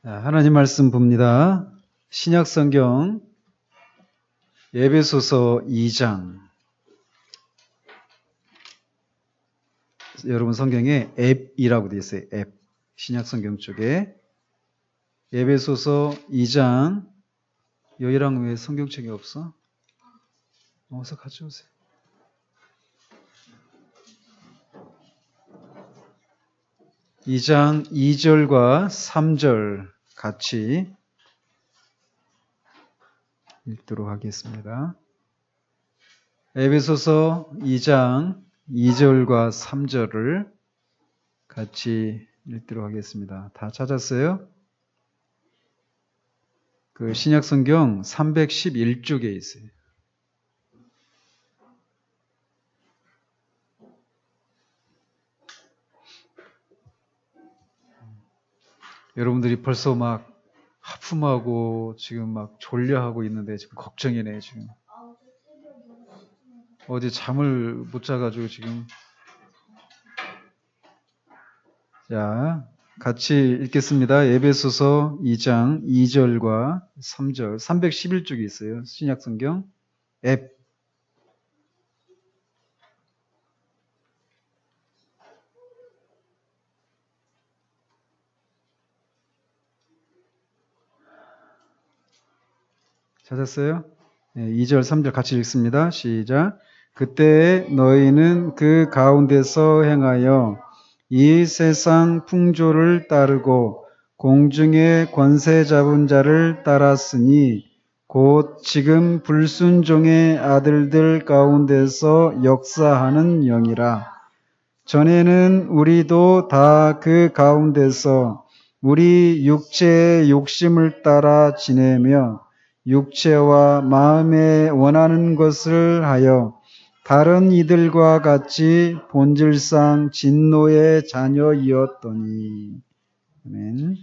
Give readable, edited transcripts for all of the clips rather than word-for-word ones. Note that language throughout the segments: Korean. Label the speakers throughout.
Speaker 1: 하나님 말씀 봅니다. 신약성경 에베소서 2장. 여러분 성경에 앱이라고 되어 있어요. 앱. 신약성경 쪽에 에베소서 2장. 여기랑 왜 성경책이 없어? 어서 가져오세요. 이 장 2절과 3절 같이 읽도록 하겠습니다. 에베소서 2장 2절과 3절을 같이 읽도록 하겠습니다. 다 찾았어요? 그 신약성경 311쪽에 있어요. 여러분들이 벌써 막 하품하고 지금 막 졸려하고 있는데 지금 걱정이네 지금. 어제 잠을 못 자가지고 지금. 자, 같이 읽겠습니다. 에베소서 2장 2절과 3절 311쪽에 있어요. 신약성경 앱. 찾았어요? 네, 2절 3절 같이 읽습니다. 시작. 그때 너희는 그 가운데서 행하여 이 세상 풍조를 따르고 공중의 권세 잡은 자를 따랐으니 곧 지금 불순종의 아들들 가운데서 역사하는 영이라. 전에는 우리도 다 그 가운데서 우리 육체의 욕심을 따라 지내며 육체와 마음에 원하는 것을 하여 다른 이들과 같이 본질상 진노의 자녀이었더니. 아멘.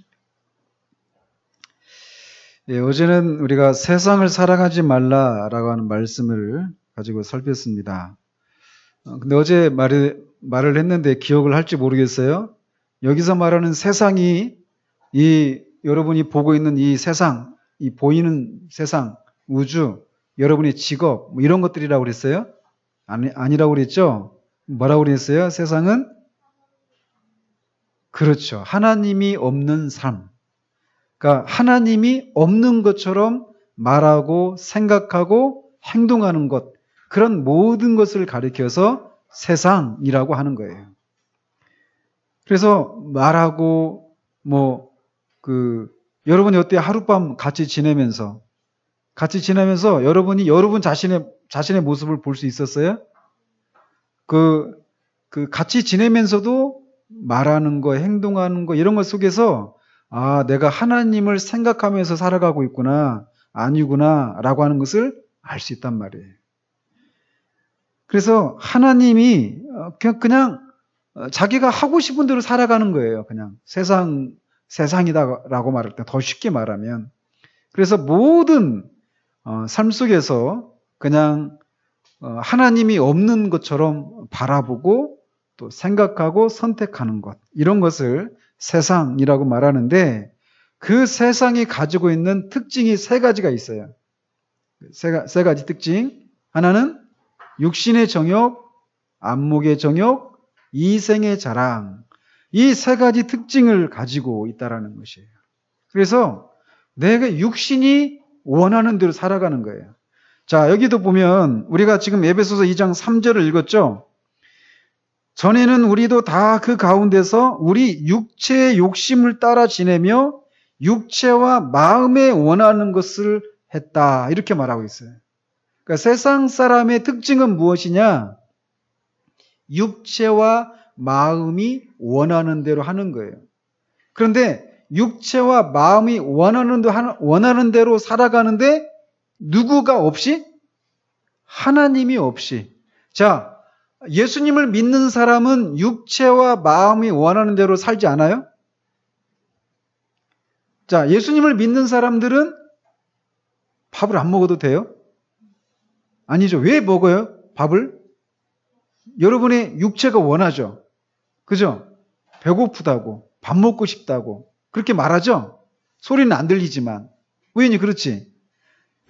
Speaker 1: 예, 어제는 우리가 세상을 살아가지 말라라고 하는 말씀을 가지고 살폈습니다. 근데 어제 말을 했는데 기억을 할지 모르겠어요. 여기서 말하는 세상이 여러분이 보고 있는 이 세상, 이 보이는 세상, 우주, 여러분의 직업, 뭐 이런 것들이라고 그랬어요? 아니라고 그랬죠? 뭐라고 그랬어요? 세상은? 그렇죠. 하나님이 없는 삶. 그러니까 하나님이 없는 것처럼 말하고 생각하고 행동하는 것, 그런 모든 것을 가리켜서 세상이라고 하는 거예요. 그래서 말하고 여러분이 어때요? 하룻밤 같이 지내면서 여러분이 여러분 자신의 모습을 볼 수 있었어요? 같이 지내면서도 말하는 거, 행동하는 거, 이런 것 속에서 내가 하나님을 생각하면서 살아가고 있구나, 아니구나, 라고 하는 것을 알 수 있단 말이에요. 그래서 하나님이 그냥 자기가 하고 싶은 대로 살아가는 거예요. 그냥 세상이다라고 말할 때 더 쉽게 말하면. 그래서 모든 삶 속에서 그냥 하나님이 없는 것처럼 바라보고 또 생각하고 선택하는 것, 이런 것을 세상이라고 말하는데, 그 세상이 가지고 있는 특징이 세 가지가 있어요. 세 가지 특징. 하나는 육신의 정욕, 안목의 정욕, 이생의 자랑. 이 세 가지 특징을 가지고 있다라는 것이에요. 그래서 내가 육신이 원하는 대로 살아가는 거예요. 자, 여기도 보면 우리가 지금 에베소서 2장 3절을 읽었죠? 전에는 우리도 다 그 가운데서 우리 육체의 욕심을 따라 지내며 육체와 마음에 원하는 것을 했다, 이렇게 말하고 있어요. 그러니까 세상 사람의 특징은 무엇이냐? 육체와 마음이 원하는 대로 하는 거예요. 그런데 육체와 마음이 원하는 대로 살아가는데 누구가 없이? 하나님이 없이. 자, 예수님을 믿는 사람은 육체와 마음이 원하는 대로 살지 않아요? 자, 예수님을 믿는 사람들은 밥을 안 먹어도 돼요? 아니죠. 왜 먹어요? 밥을? 여러분의 육체가 원하죠. 그죠? 배고프다고, 밥 먹고 싶다고 그렇게 말하죠. 소리는 안 들리지만. 우연히 그렇지?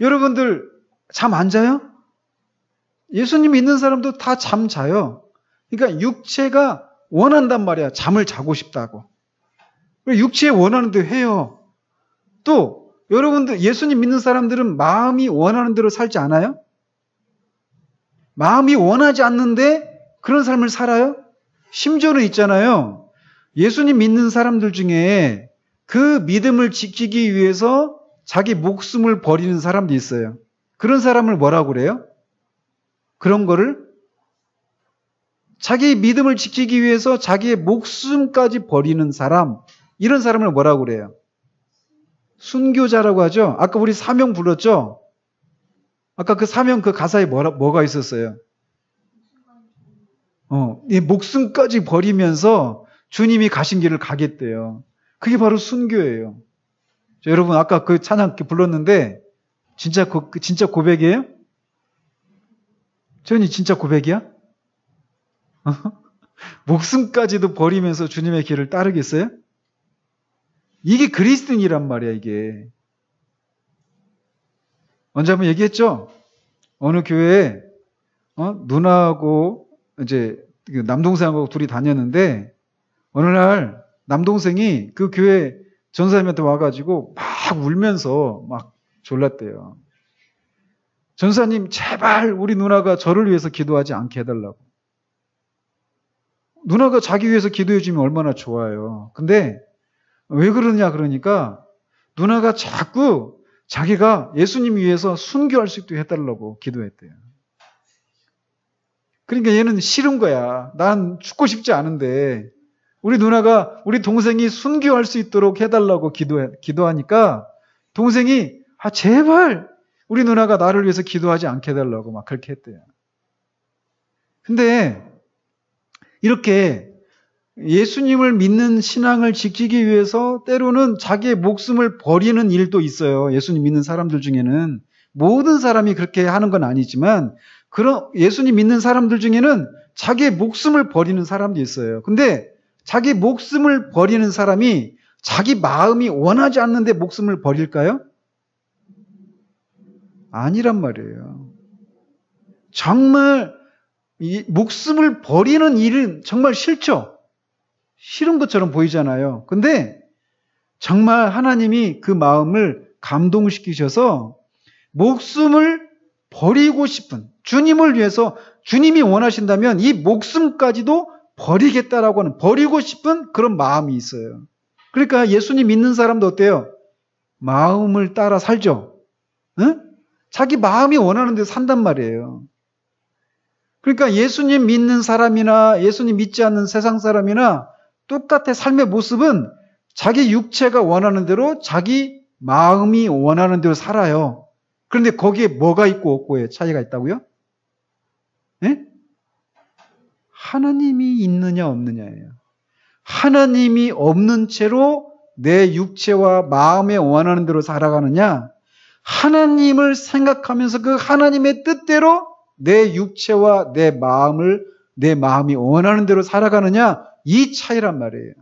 Speaker 1: 여러분들 잠 안 자요? 예수님 믿는 사람도 다 잠 자요. 그러니까 육체가 원한단 말이야. 잠을 자고 싶다고. 육체에 원하는 대로 해요. 또 여러분들 예수님 믿는 사람들은 마음이 원하는 대로 살지 않아요? 마음이 원하지 않는데 그런 삶을 살아요? 심지어는 있잖아요. 예수님 믿는 사람들 중에 그 믿음을 지키기 위해서 자기 목숨을 버리는 사람도 있어요. 그런 사람을 뭐라고 그래요? 그런 거를 자기 믿음을 지키기 위해서 자기의 목숨까지 버리는 사람, 이런 사람을 뭐라고 그래요? 순교자라고 하죠. 아까 우리 사명 불렀죠? 아까 그 사명 그 가사에 뭐가 있었어요? 이 목숨까지 버리면서 주님이 가신 길을 가겠대요. 그게 바로 순교예요. 자, 여러분 아까 그 찬양 불렀는데 진짜 고백이에요? 저는 진짜 고백이야? 목숨까지도 버리면서 주님의 길을 따르겠어요? 이게 그리스도인이란 말이야, 이게. 언제 한번 얘기했죠? 어느 교회에, 누나하고, 이제, 남동생하고 둘이 다녔는데, 어느 날, 남동생이 그 교회 전사님한테 와가지고, 막 울면서 막 졸랐대요. 전사님, 제발 우리 누나가 저를 위해서 기도하지 않게 해달라고. 누나가 자기 위해서 기도해주면 얼마나 좋아요. 근데, 왜 그러냐 그러니까 누나가 자꾸 자기가 예수님 위해서 순교할 수 있도록 해달라고 기도했대요. 그러니까 얘는 싫은 거야. 난 죽고 싶지 않은데 우리 동생이 순교할 수 있도록 해달라고 기도하니까 동생이 제발 우리 누나가 나를 위해서 기도하지 않게 해달라고 막 그렇게 했대요. 근데 이렇게 예수님을 믿는 신앙을 지키기 위해서 때로는 자기의 목숨을 버리는 일도 있어요. 예수님 믿는 사람들 중에는. 모든 사람이 그렇게 하는 건 아니지만 그런 예수님 믿는 사람들 중에는 자기의 목숨을 버리는 사람도 있어요. 근데 자기 목숨을 버리는 사람이 자기 마음이 원하지 않는데 목숨을 버릴까요? 아니란 말이에요. 정말 이 목숨을 버리는 일은 정말 싫죠? 싫은 것처럼 보이잖아요. 근데 정말 하나님이 그 마음을 감동시키셔서 목숨을 버리고 싶은 주님을 위해서 주님이 원하신다면 이 목숨까지도 버리겠다라고 하는 버리고 싶은 그런 마음이 있어요. 그러니까 예수님 믿는 사람도 어때요? 마음을 따라 살죠. 응? 자기 마음이 원하는 대로 산단 말이에요. 그러니까 예수님 믿는 사람이나 예수님 믿지 않는 세상 사람이나 똑같아. 삶의 모습은 자기 육체가 원하는 대로 자기 마음이 원하는 대로 살아요. 그런데 거기에 뭐가 있고 없고의 차이가 있다고요? 네? 하나님이 있느냐 없느냐예요. 하나님이 없는 채로 내 육체와 마음에 원하는 대로 살아가느냐, 하나님을 생각하면서 그 하나님의 뜻대로 내 육체와 내 마음이 원하는 대로 살아가느냐, 이 차이란 말이에요.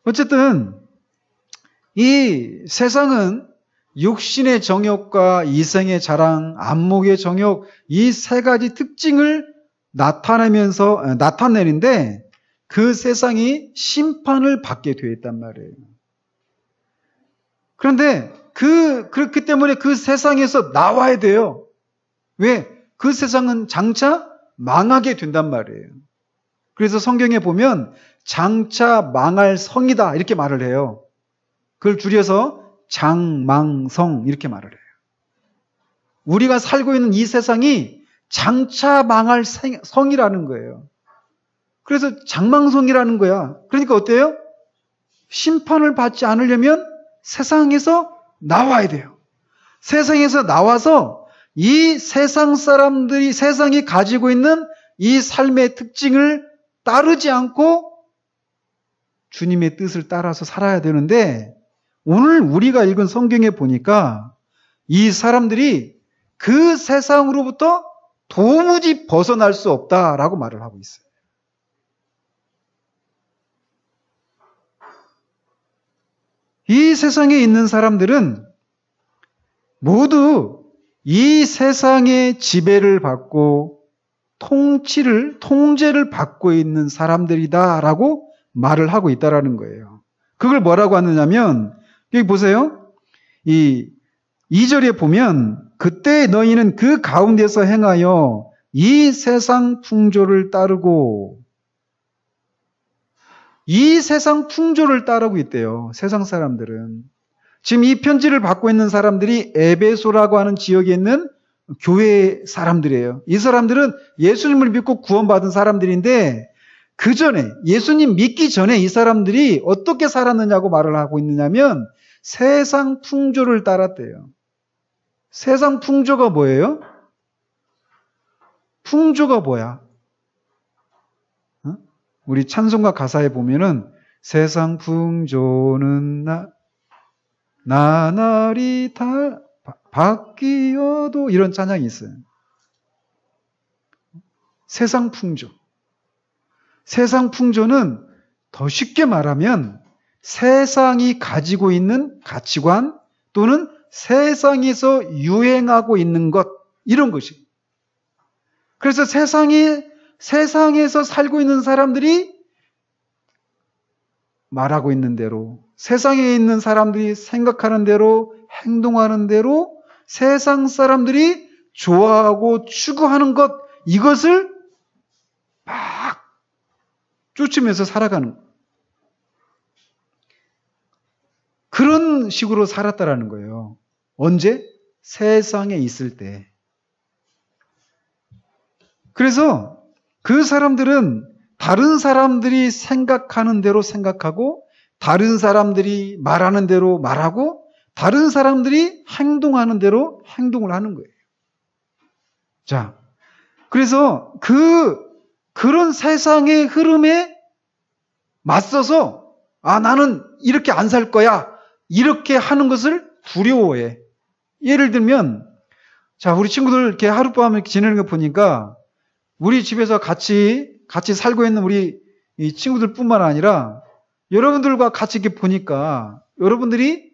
Speaker 1: 어쨌든 이 세상은 육신의 정욕과 이생의 자랑, 안목의 정욕, 이 세 가지 특징을 나타내는데 그 세상이 심판을 받게 되어 있단 말이에요. 그런데 그렇기 때문에 그 세상에서 나와야 돼요. 왜? 그 세상은 장차 망하게 된단 말이에요. 그래서 성경에 보면 장차 망할 성이다 이렇게 말을 해요. 그걸 줄여서 장망성 이렇게 말을 해요. 우리가 살고 있는 이 세상이 장차 망할 성이라는 거예요. 그래서 장망성이라는 거야. 그러니까 어때요? 심판을 받지 않으려면 세상에서 나와야 돼요. 세상에서 나와서 이 세상 사람들이 세상이 가지고 있는 이 삶의 특징을 따르지 않고 주님의 뜻을 따라서 살아야 되는데 오늘 우리가 읽은 성경에 보니까 이 사람들이 그 세상으로부터 도무지 벗어날 수 없다라고 말을 하고 있어요. 이 세상에 있는 사람들은 모두 이 세상의 지배를 받고 통제를 받고 있는 사람들이다라고 말을 하고 있다라는 거예요. 그걸 뭐라고 하느냐면, 여기 보세요. 이 2절에 보면, 그때 너희는 그 가운데서 행하여 이 세상 풍조를 따르고, 이 세상 풍조를 따르고 있대요. 세상 사람들은. 지금 이 편지를 받고 있는 사람들이 에베소라고 하는 지역에 있는 교회 사람들이에요. 이 사람들은 예수님을 믿고 구원받은 사람들인데, 그 전에, 예수님 믿기 전에 이 사람들이 어떻게 살았느냐고 말을 하고 있느냐면, 세상 풍조를 따랐대요. 세상 풍조가 뭐예요? 풍조가 뭐야? 우리 찬송가 가사에 보면은 세상 풍조는 나날이 다 바뀌어도 이런 찬양이 있어요. 세상 풍조. 세상 풍조는 더 쉽게 말하면 세상이 가지고 있는 가치관 또는 세상에서 유행하고 있는 것, 이런 것이. 그래서 세상에서 살고 있는 사람들이 말하고 있는 대로, 세상에 있는 사람들이 생각하는 대로, 행동하는 대로 세상 사람들이 좋아하고 추구하는 것, 이것을 막 쫓으면서 살아가는 것. 그런 식으로 살았다라는 거예요. 언제? 세상에 있을 때. 그래서 그 사람들은 다른 사람들이 생각하는 대로 생각하고, 다른 사람들이 말하는 대로 말하고, 다른 사람들이 행동하는 대로 행동을 하는 거예요. 자, 그래서 그런 세상의 흐름에 맞서서, 나는 이렇게 안 살 거야, 이렇게 하는 것을 두려워해. 예를 들면, 자, 우리 친구들 이렇게 하룻밤을 지내는 거 보니까, 우리 집에서 같이 살고 있는 우리 이 친구들뿐만 아니라 여러분들과 같이 이렇게 보니까 여러분들이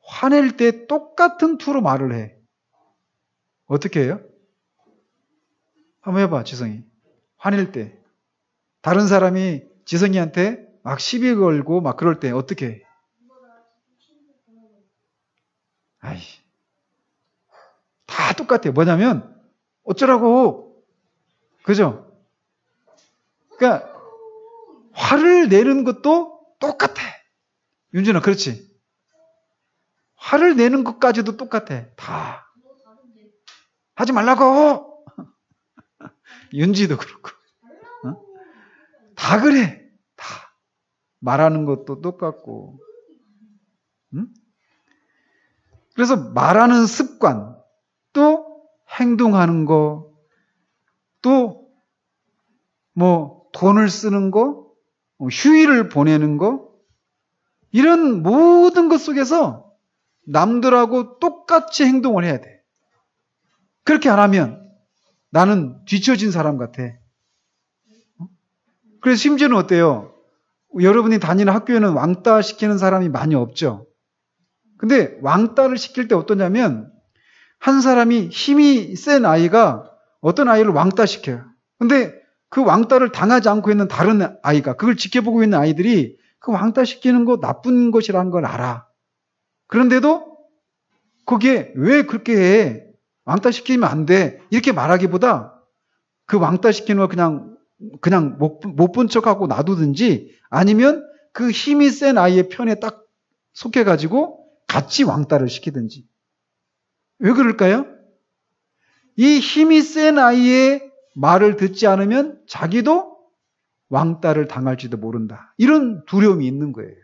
Speaker 1: 화낼 때 똑같은 투로 말을 해. 어떻게 해요? 한번 해봐, 지성이. 화낼 때. 다른 사람이 지성이한테 막 시비 걸고 막 그럴 때 어떻게 해? 아이, 다 똑같아요. 뭐냐면 어쩌라고. 그죠? 그러니까 화를 내는 것도 똑같아. 윤준아, 그렇지? 화를 내는 것까지도 똑같아. 다. 하지 말라고. 윤지도 그렇고. 다 그래. 다. 말하는 것도 똑같고. 응? 그래서 말하는 습관, 또 행동하는 거, 또 뭐 돈을 쓰는 거, 휴일을 보내는 거, 이런 모든 것 속에서 남들하고 똑같이 행동을 해야 돼. 그렇게 안 하면 나는 뒤처진 사람 같아. 그래서 심지어는 어때요? 여러분이 다니는 학교에는 왕따 시키는 사람이 많이 없죠. 근데 왕따를 시킬 때 어떠냐면, 한 사람이 힘이 센 아이가 어떤 아이를 왕따 시켜요. 근데 그 왕따를 당하지 않고 있는 다른 아이가, 그걸 지켜보고 있는 아이들이 그 왕따 시키는 거 나쁜 것이라는 걸 알아. 그런데도 거기에 왜 그렇게 해? 왕따 시키면 안 돼. 이렇게 말하기보다 그 왕따 시키는 거 그냥 못 본 척하고 놔두든지, 아니면 그 힘이 센 아이의 편에 딱 속해가지고 같이 왕따를 시키든지. 왜 그럴까요? 이 힘이 센 아이의 말을 듣지 않으면 자기도 왕따를 당할지도 모른다. 이런 두려움이 있는 거예요.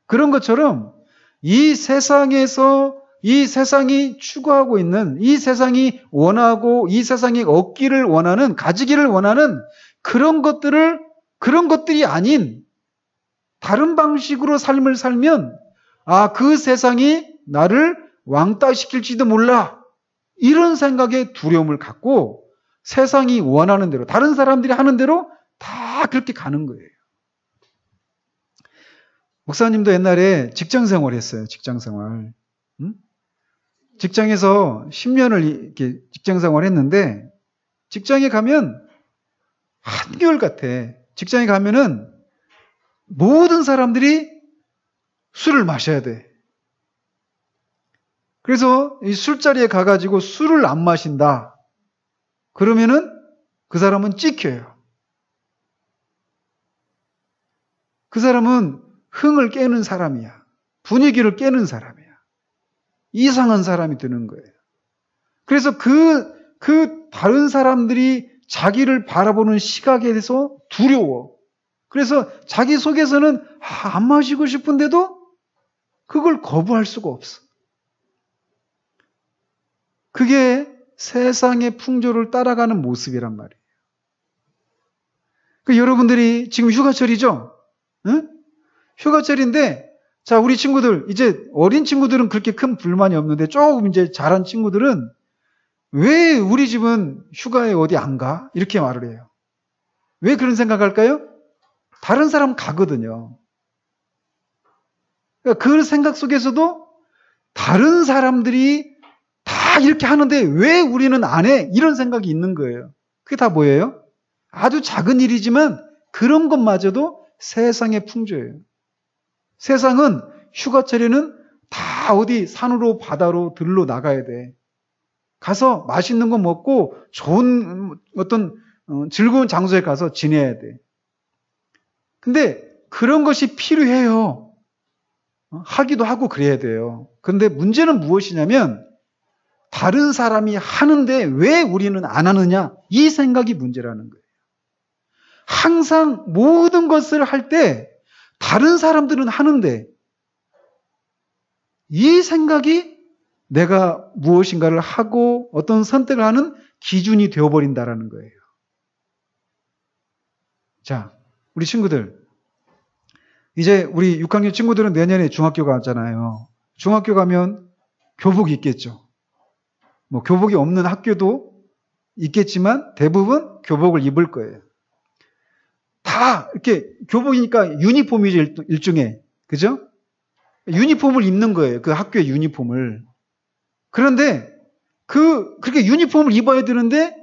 Speaker 1: 그런 것처럼 이 세상에서, 이 세상이 추구하고 있는, 이 세상이 원하고, 이 세상이 얻기를 원하는, 가지기를 원하는 그런 것들이 아닌 다른 방식으로 삶을 살면, 그 세상이 나를 왕따시킬지도 몰라. 이런 생각에 두려움을 갖고 세상이 원하는 대로, 다른 사람들이 하는 대로 다 그렇게 가는 거예요. 목사님도 옛날에 직장 생활 했어요. 직장 생활. 응? 직장에서 10년을 이렇게 직장 생활 했는데, 직장에 가면 한결 같아. 직장에 가면은 모든 사람들이 술을 마셔야 돼. 그래서 이 술자리에 가가지고 술을 안 마신다. 그러면은 그 사람은 찍혀요. 그 사람은 흥을 깨는 사람이야. 분위기를 깨는 사람이야. 이상한 사람이 되는 거예요. 그래서 그 다른 사람들이 자기를 바라보는 시각에 대해서 두려워. 그래서 자기 속에서는 안 마시고 싶은데도 그걸 거부할 수가 없어. 그게 세상의 풍조를 따라가는 모습이란 말이에요. 여러분들이 지금 휴가철이죠? 응? 휴가철인데, 자, 우리 친구들, 이제 어린 친구들은 그렇게 큰 불만이 없는데, 조금 이제 자란 친구들은 왜 우리 집은 휴가에 어디 안 가? 이렇게 말을 해요. 왜 그런 생각할까요? 다른 사람 가거든요. 그러니까 그 생각 속에서도 다른 사람들이 다 이렇게 하는데 왜 우리는 안 해? 이런 생각이 있는 거예요. 그게 다 뭐예요? 아주 작은 일이지만 그런 것마저도 세상의 풍조예요. 세상은 휴가철에는 다 어디 산으로 바다로 들로 나가야 돼. 가서 맛있는 거 먹고 좋은 어떤 즐거운 장소에 가서 지내야 돼. 근데 그런 것이 필요해요. 하기도 하고 그래야 돼요. 그런데 문제는 무엇이냐면 다른 사람이 하는데 왜 우리는 안 하느냐? 이 생각이 문제라는 거예요. 항상 모든 것을 할 때 다른 사람들은 하는데 이 생각이 내가 무엇인가를 하고 어떤 선택을 하는 기준이 되어버린다라는 거예요. 자, 우리 친구들. 이제 우리 6학년 친구들은 내년에 중학교 가잖아요. 중학교 가면 교복이 있겠죠. 뭐 교복이 없는 학교도 있겠지만 대부분 교복을 입을 거예요. 다 이렇게 교복이니까 유니폼이죠, 일종의. 그죠? 유니폼을 입는 거예요. 그 학교의 유니폼을. 그런데 그렇게 유니폼을 입어야 되는데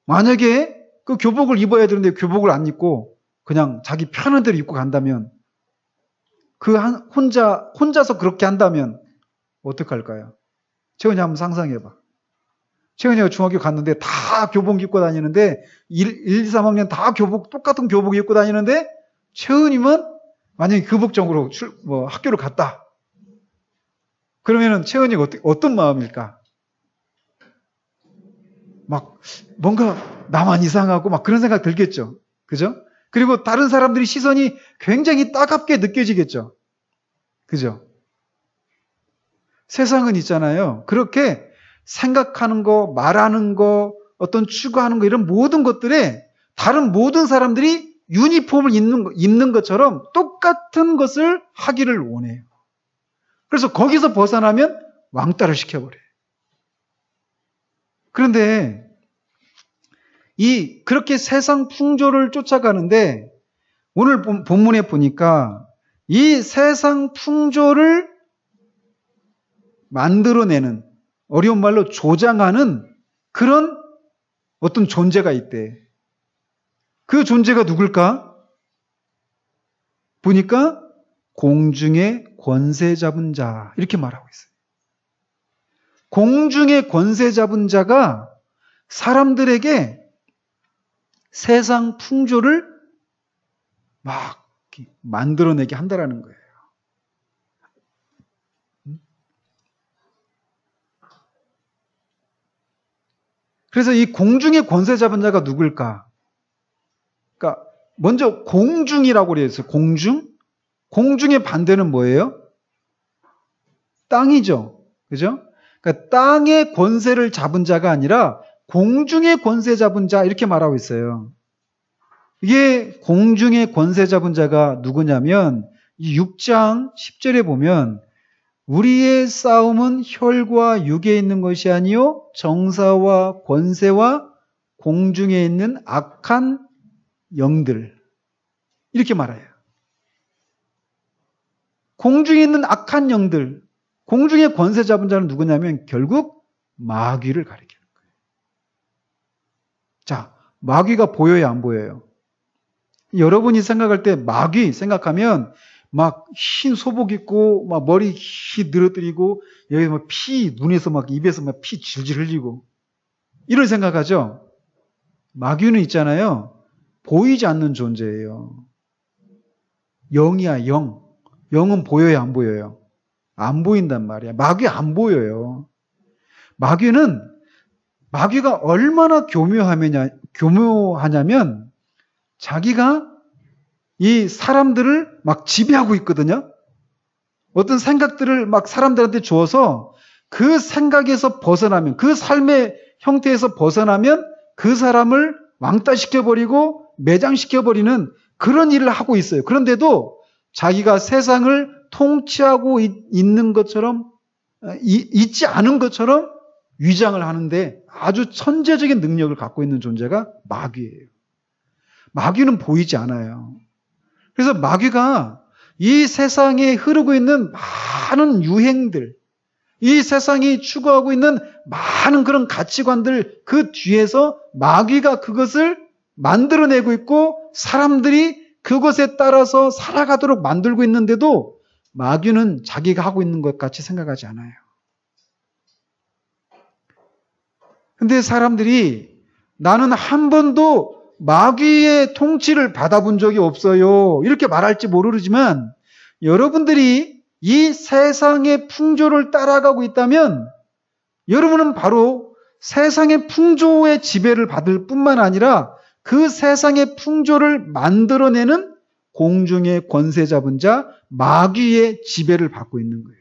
Speaker 1: 만약에 그 교복을 입어야 되는데 교복을 안 입고 그냥 자기 편한 대로 입고 간다면 혼자서 그렇게 한다면 어떡할까요? 채원이 한번 상상해봐. 채원이가 중학교 갔는데 다 교복 입고 다니는데 1, 2, 3학년 다 똑같은 교복 입고 다니는데 채원이만 만약에 교복적으로 학교를 갔다. 그러면은 채원이가 어떤 마음일까? 막 뭔가 나만 이상하고 막 그런 생각 들겠죠. 그죠? 그리고 다른 사람들이 시선이 굉장히 따갑게 느껴지겠죠. 그죠? 세상은 있잖아요. 그렇게 생각하는 거, 말하는 거, 어떤 추구하는 거 이런 모든 것들에 다른 모든 사람들이 유니폼을 입는 것처럼 똑같은 것을 하기를 원해요. 그래서 거기서 벗어나면 왕따를 시켜버려요. 그런데 그렇게 세상 풍조를 쫓아가는데 오늘 본문에 보니까 이 세상 풍조를 만들어내는, 어려운 말로 조장하는 그런 어떤 존재가 있대. 그 존재가 누굴까? 보니까 공중의 권세 잡은 자, 이렇게 말하고 있어요. 공중의 권세 잡은 자가 사람들에게 세상 풍조를 막 만들어내게 한다라는 거예요. 그래서 이 공중의 권세 잡은 자가 누굴까? 그러니까 먼저 공중이라고 그랬어요. 공중? 공중의 반대는 뭐예요? 땅이죠. 그죠? 그러니까 땅의 권세를 잡은 자가 아니라 공중의 권세 잡은 자 이렇게 말하고 있어요. 이게 공중의 권세 잡은 자가 누구냐면 이 6장 10절에 보면 우리의 싸움은 혈과 육에 있는 것이 아니요 정사와 권세와 공중에 있는 악한 영들 이렇게 말해요. 공중에 있는 악한 영들, 공중의 권세 잡은 자는 누구냐면 결국 마귀를 가리키는 거예요. 자, 마귀가 보여요, 안 보여요? 여러분이 생각할 때 마귀 생각하면 막 흰 소복 입고 막 머리 휘 늘어뜨리고 여기 막 피, 눈에서 막 입에서 막 피 질질 흘리고 이런 생각하죠? 마귀는 있잖아요. 보이지 않는 존재예요. 영이야, 영. 영은 보여요, 안 보여요? 안 보인단 말이야. 마귀 안 보여요. 마귀가 얼마나 교묘하냐면 자기가 이 사람들을 막 지배하고 있거든요. 어떤 생각들을 막 사람들한테 주어서 그 생각에서 벗어나면, 그 삶의 형태에서 벗어나면 그 사람을 왕따시켜버리고 매장시켜버리는 그런 일을 하고 있어요. 그런데도 자기가 세상을 통치하고 있는 것처럼, 있지 않은 것처럼 위장을 하는데 아주 천재적인 능력을 갖고 있는 존재가 마귀예요. 마귀는 보이지 않아요. 그래서 마귀가 이 세상에 흐르고 있는 많은 유행들, 이 세상이 추구하고 있는 많은 그런 가치관들 그 뒤에서 마귀가 그것을 만들어내고 있고 사람들이 그것에 따라서 살아가도록 만들고 있는데도 마귀는 자기가 하고 있는 것 같이 생각하지 않아요. 근데 사람들이 나는 한 번도 마귀의 통치를 받아본 적이 없어요. 이렇게 말할지 모르지만 여러분들이 이 세상의 풍조를 따라가고 있다면 여러분은 바로 세상의 풍조의 지배를 받을 뿐만 아니라 그 세상의 풍조를 만들어내는 공중의 권세 잡은 자 마귀의 지배를 받고 있는 거예요.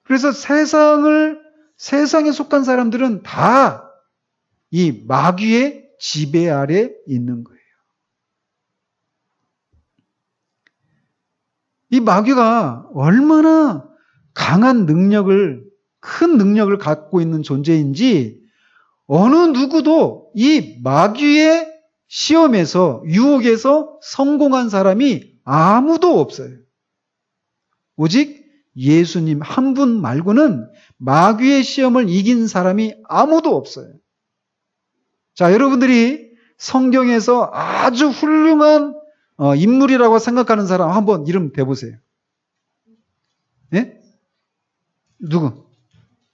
Speaker 1: 그래서 세상에 속한 사람들은 다 이 마귀의 지배 아래 있는 거예요. 이 마귀가 얼마나 강한 능력을, 큰 능력을 갖고 있는 존재인지 어느 누구도 이 마귀의 시험에서, 유혹에서 성공한 사람이 아무도 없어요. 오직 예수님 한 분 말고는 마귀의 시험을 이긴 사람이 아무도 없어요. 자, 여러분들이 성경에서 아주 훌륭한 인물이라고 생각하는 사람 한번 이름 대보세요. 네? 누구?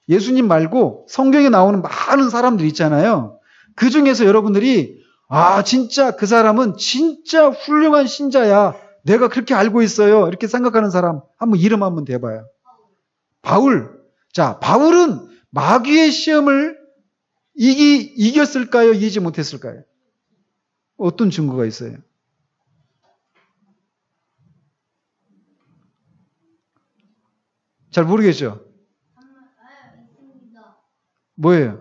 Speaker 1: 예수님 말고 성경에 나오는 많은 사람들 있잖아요. 그 중에서 여러분들이 진짜 그 사람은 진짜 훌륭한 신자야. 내가 그렇게 알고 있어요. 이렇게 생각하는 사람 한번 이름 한번 대봐요. 바울. 자, 바울은 마귀의 시험을 이겼을까요? 이기지 못했을까요? 어떤 증거가 있어요? 잘 모르겠죠? 뭐예요?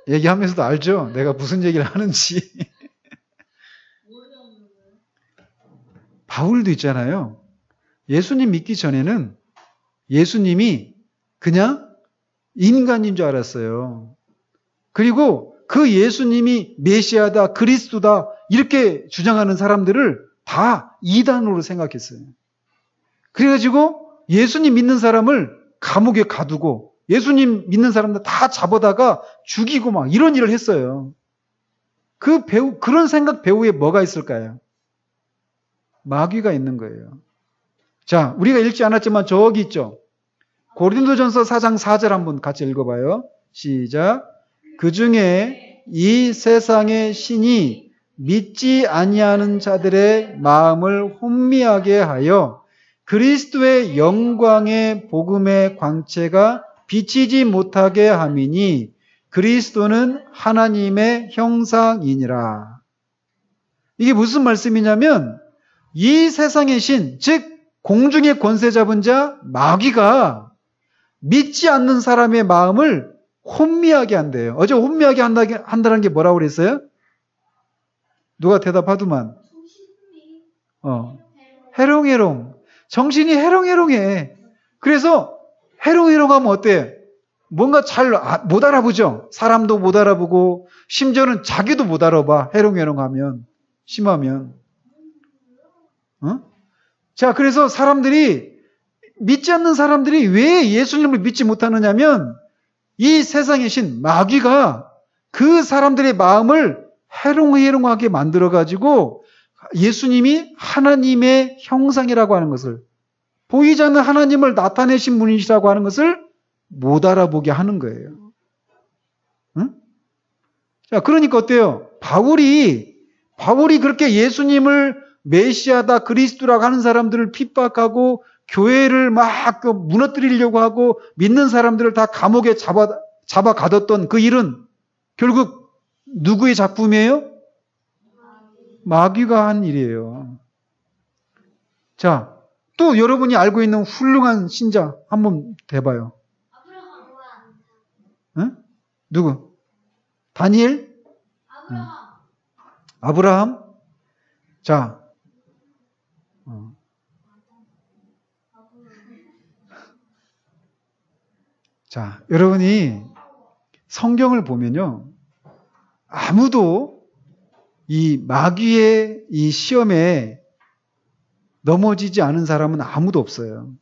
Speaker 1: 얘기하면서도 알죠? 내가 무슨 얘기를 하는지. 바울도 있잖아요. 예수님 믿기 전에는 예수님이 그냥 인간인 줄 알았어요. 그리고 그 예수님이 메시아다, 그리스도다 이렇게 주장하는 사람들을 다 이단으로 생각했어요. 그래가지고 예수님 믿는 사람을 감옥에 가두고 예수님 믿는 사람들 다 잡아다가 죽이고 막 이런 일을 했어요. 그런 생각 배후에 뭐가 있을까요? 마귀가 있는 거예요. 자, 우리가 읽지 않았지만 저기 있죠. 고린도전서 4장 4절 한번 같이 읽어봐요. 시작. 그 중에 이 세상의 신이 믿지 아니하는 자들의 마음을 혼미하게 하여 그리스도의 영광의 복음의 광채가 비치지 못하게 함이니 그리스도는 하나님의 형상이니라. 이게 무슨 말씀이냐면 이 세상의 신, 즉 공중의 권세 잡은 자 마귀가 믿지 않는 사람의 마음을 혼미하게 한대요. 어제 혼미하게 한다는 게 뭐라고 그랬어요? 누가 대답하더만. 해롱해롱. 정신이 해롱해롱해. 그래서 해롱해롱하면 어때? 뭔가 잘 못 알아보죠. 사람도 못 알아보고 심지어는 자기도 못 알아봐. 해롱해롱하면 심하면. 자, 그래서 믿지 않는 사람들이 왜 예수님을 믿지 못하느냐면 이 세상의 신 마귀가 그 사람들의 마음을 해롱해롱하게 만들어가지고 예수님이 하나님의 형상이라고 하는 것을, 보이지 않는 하나님을 나타내신 분이시라고 하는 것을 못 알아보게 하는 거예요. 응? 자, 그러니까 어때요? 바울이 그렇게 예수님을 메시아다, 그리스도라고 하는 사람들을 핍박하고 교회를 막 무너뜨리려고 하고 믿는 사람들을 다 감옥에 잡아 가뒀던 그 일은 결국 누구의 작품이에요? 마귀가 한 일이에요. 자, 또 여러분이 알고 있는 훌륭한 신자 한번 대봐요. 응? 누구? 다니엘? 아브라함? 자, 자, 여러분이 성경을 보면요, 아무도 이 마귀의 이 시험에 넘어지지 않은 사람은 아무도 없어요.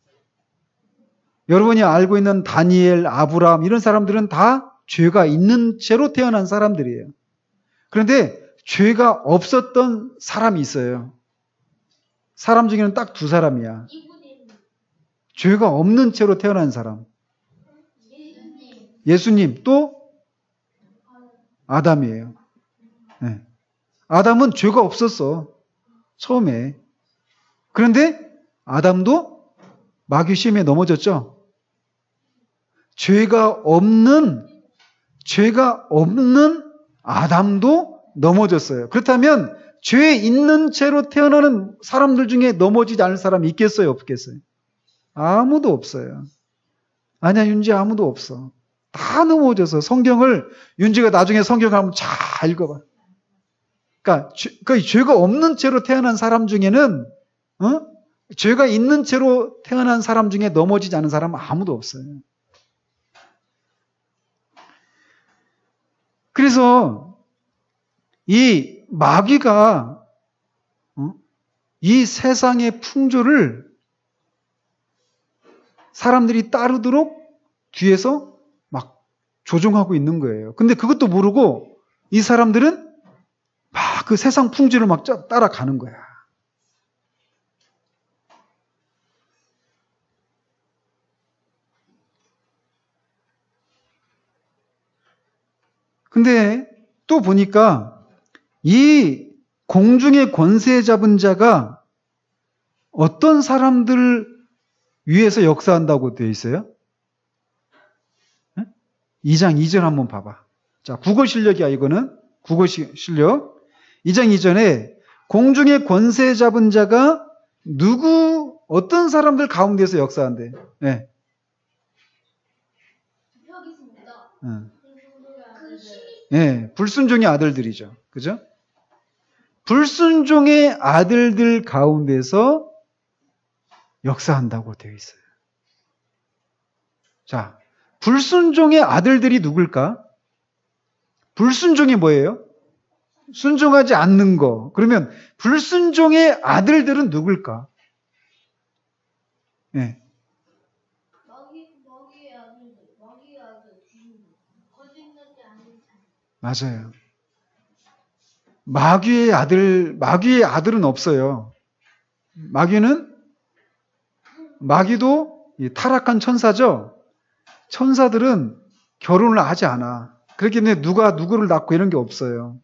Speaker 1: 여러분이 알고 있는 다니엘, 아브라함 이런 사람들은 다 죄가 있는 채로 태어난 사람들이에요. 그런데 죄가 없었던 사람이 있어요. 사람 중에는 딱 두 사람이야. 죄가 없는 채로 태어난 사람. 예수님, 또 아담이에요. 네. 아담은 죄가 없었어. 처음에. 그런데 아담도 마귀 시험에 넘어졌죠. 죄가 없는 아담도 넘어졌어요. 그렇다면 죄 있는 채로 태어나는 사람들 중에 넘어지지 않을 사람이 있겠어요? 없겠어요? 아무도 없어요. 아니야, 윤지 아무도 없어. 다 넘어져서 윤지가 나중에 성경을 한번 잘 읽어봐. 그러니까 죄가 없는 채로 태어난 사람 중에는 죄가 있는 채로 태어난 사람 중에 넘어지지 않은 사람은 아무도 없어요. 그래서 이 마귀가 이 세상의 풍조를 사람들이 따르도록 뒤에서 막 조종하고 있는 거예요. 근데 그것도 모르고 이 사람들은 막 그 세상 풍조를 막 따라가는 거야. 근데 또 보니까 이 공중의 권세 잡은 자가 어떤 사람들을 위해서 역사한다고 되어 있어요? 2장 2절 한번 봐봐. 자, 국어 실력이야, 이거는. 국어 실력. 2장 2절에 공중의 권세 잡은 자가 어떤 사람들 가운데서 역사한대. 네. 네, 불순종의 아들들이죠. 그죠? 불순종의 아들들 가운데서 역사한다고 되어 있어요. 자, 불순종의 아들들이 누굴까? 불순종이 뭐예요? 순종하지 않는 거. 그러면 불순종의 아들들은 누굴까? 네.
Speaker 2: 마귀의 아들, 거짓말하지 않는 사람.
Speaker 1: 맞아요. 마귀의 아들은 없어요. 마귀도 타락한 천사죠. 천사들은 결혼을 하지 않아. 그렇기 때문에 누가 누구를 낳고 이런 게 없어요.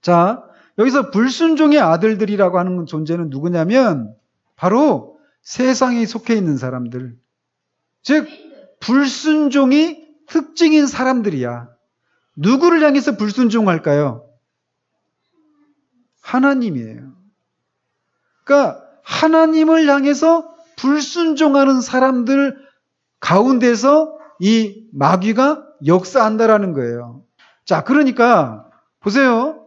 Speaker 1: 자, 여기서 불순종의 아들들이라고 하는 존재는 누구냐면 바로 세상에 속해 있는 사람들. 즉 불순종이 특징인 사람들이야. 누구를 향해서 불순종할까요? 하나님이에요. 그러니까 하나님을 향해서 불순종하는 사람들 가운데서 이 마귀가 역사한다라는 거예요. 자, 그러니까 보세요.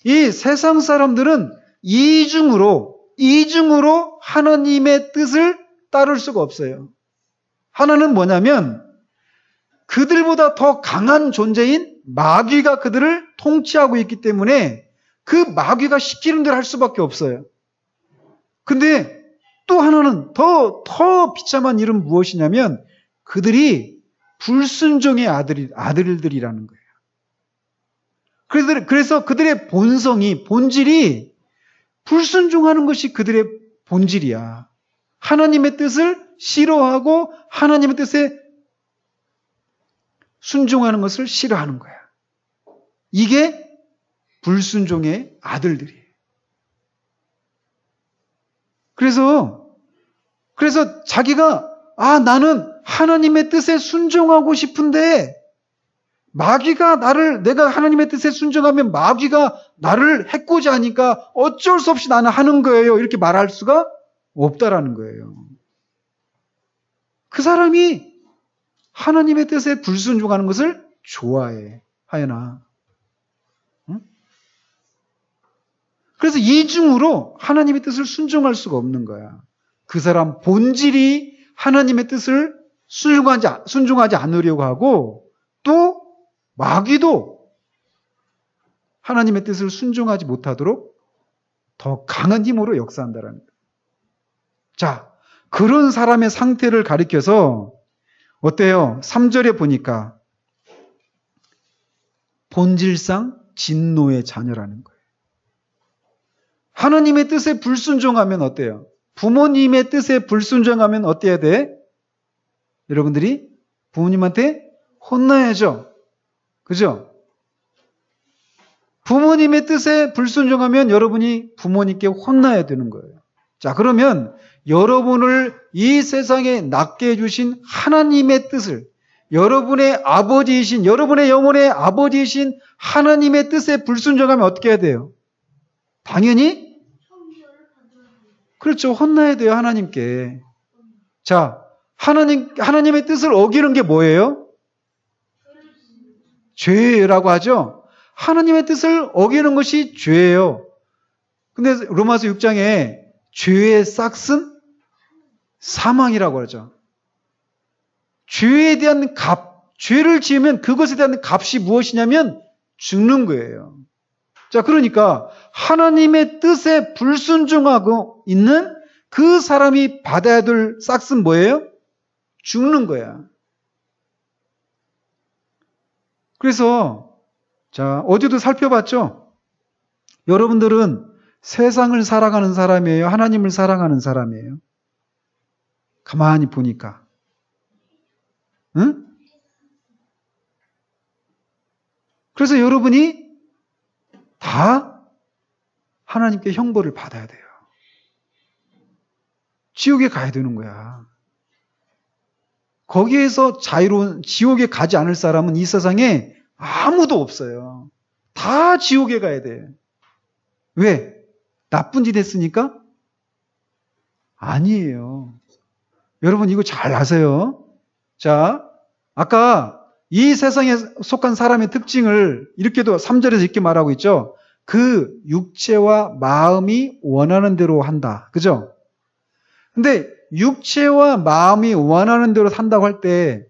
Speaker 1: 이 세상 사람들은 이중으로 이중으로 하나님의 뜻을 따를 수가 없어요. 하나는 뭐냐면 그들보다 더 강한 존재인 마귀가 그들을 통치하고 있기 때문에 그 마귀가 시키는 대로 할 수밖에 없어요. 근데 또 하나는 더 비참한 일은 무엇이냐면 그들이 불순종의 아들들이라는 거예요. 그래서 그들의 본질이 불순종하는 것이 그들의 본질이야. 하나님의 뜻을 싫어하고 하나님의 뜻에 순종하는 것을 싫어하는 거야. 이게 불순종의 아들들이에요. 그래서 자기가 나는 하나님의 뜻에 순종하고 싶은데 내가 하나님의 뜻에 순종하면 마귀가 나를 해코지 하니까 어쩔 수 없이 나는 하는 거예요. 이렇게 말할 수가 없다라는 거예요. 그 사람이 하나님의 뜻에 불순종하는 것을 좋아해. 하연아. 응? 그래서 이중으로 하나님의 뜻을 순종할 수가 없는 거야. 그 사람 본질이 하나님의 뜻을 순종하지 않으려고 하고 또 마귀도 하나님의 뜻을 순종하지 못하도록 더 강한 힘으로 역사한다라는 거예요. 자, 그런 사람의 상태를 가리켜서 어때요? 3절에 보니까 본질상 진노의 자녀라는 거예요. 하나님의 뜻에 불순종하면 어때요? 부모님의 뜻에 불순종하면 어때야 돼? 여러분들이 부모님한테 혼나야죠. 그죠? 부모님의 뜻에 불순종하면 여러분이 부모님께 혼나야 되는 거예요. 자, 그러면 여러분을 이 세상에 낳게 해주신 하나님의 뜻을 여러분의 영혼의 아버지이신 하나님의 뜻에 불순종하면 어떻게 해야 돼요? 당연히 그렇죠. 혼나야 돼요. 하나님께. 자, 하나님의 뜻을 어기는 게 뭐예요? 죄라고 하죠. 하나님의 뜻을 어기는 것이 죄예요. 근데 로마서 6장에 죄의 싹은 사망이라고 하죠. 죄에 대한 죄를 지으면 그것에 대한 값이 무엇이냐면 죽는 거예요. 자, 그러니까 하나님의 뜻에 불순종하고 있는 그 사람이 받아야 될 싹은 뭐예요? 죽는 거야. 그래서 자, 어제도 살펴봤죠? 여러분들은 세상을 사랑하는 사람이에요? 하나님을 사랑하는 사람이에요? 가만히 보니까. 응? 그래서 여러분이 다 하나님께 형벌을 받아야 돼요. 지옥에 가야 되는 거야. 거기에서 자유로운 지옥에 가지 않을 사람은 이 세상에 아무도 없어요. 다 지옥에 가야 돼. 왜? 나쁜 짓 했으니까? 아니에요. 여러분 이거 잘 아세요. 자, 아까 이 세상에 속한 사람의 특징을 이렇게도 3절에서 이렇게 말하고 있죠. 그 육체와 마음이 원하는 대로 한다. 그죠? 근데 육체와 마음이 원하는 대로 산다고 할 때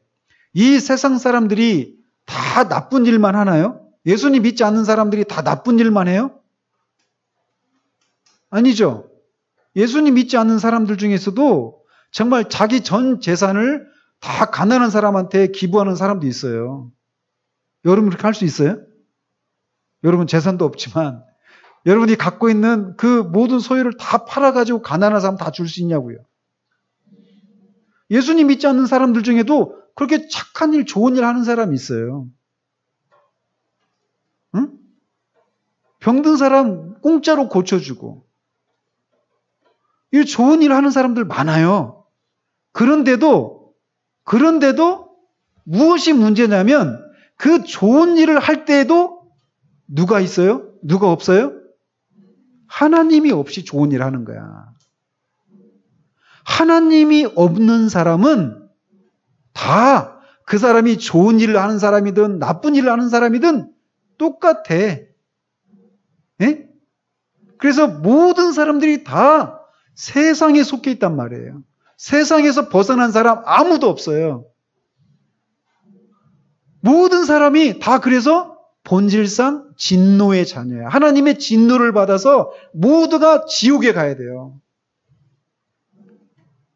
Speaker 1: 이 세상 사람들이 다 나쁜 일만 하나요? 예수님 믿지 않는 사람들이 다 나쁜 일만 해요? 아니죠. 예수님 믿지 않는 사람들 중에서도 정말 자기 전 재산을 다 가난한 사람한테 기부하는 사람도 있어요. 여러분 그렇게 할 수 있어요? 여러분 재산도 없지만 여러분이 갖고 있는 그 모든 소유를 다 팔아가지고 가난한 사람 다 줄 수 있냐고요. 예수님 믿지 않는 사람들 중에도 그렇게 착한 일, 좋은 일 하는 사람이 있어요. 응? 병든 사람 공짜로 고쳐주고 이 좋은 일 하는 사람들 많아요. 그런데도 무엇이 문제냐면 그 좋은 일을 할 때에도 누가 있어요? 누가 없어요? 하나님이 없이 좋은 일을 하는 거야. 하나님이 없는 사람은 다 그 사람이 좋은 일을 하는 사람이든 나쁜 일을 하는 사람이든 똑같아. 예? 그래서 모든 사람들이 다 세상에 속해 있단 말이에요. 세상에서 벗어난 사람 아무도 없어요. 모든 사람이 다 그래서 본질상 진노의 자녀야. 하나님의 진노를 받아서 모두가 지옥에 가야 돼요.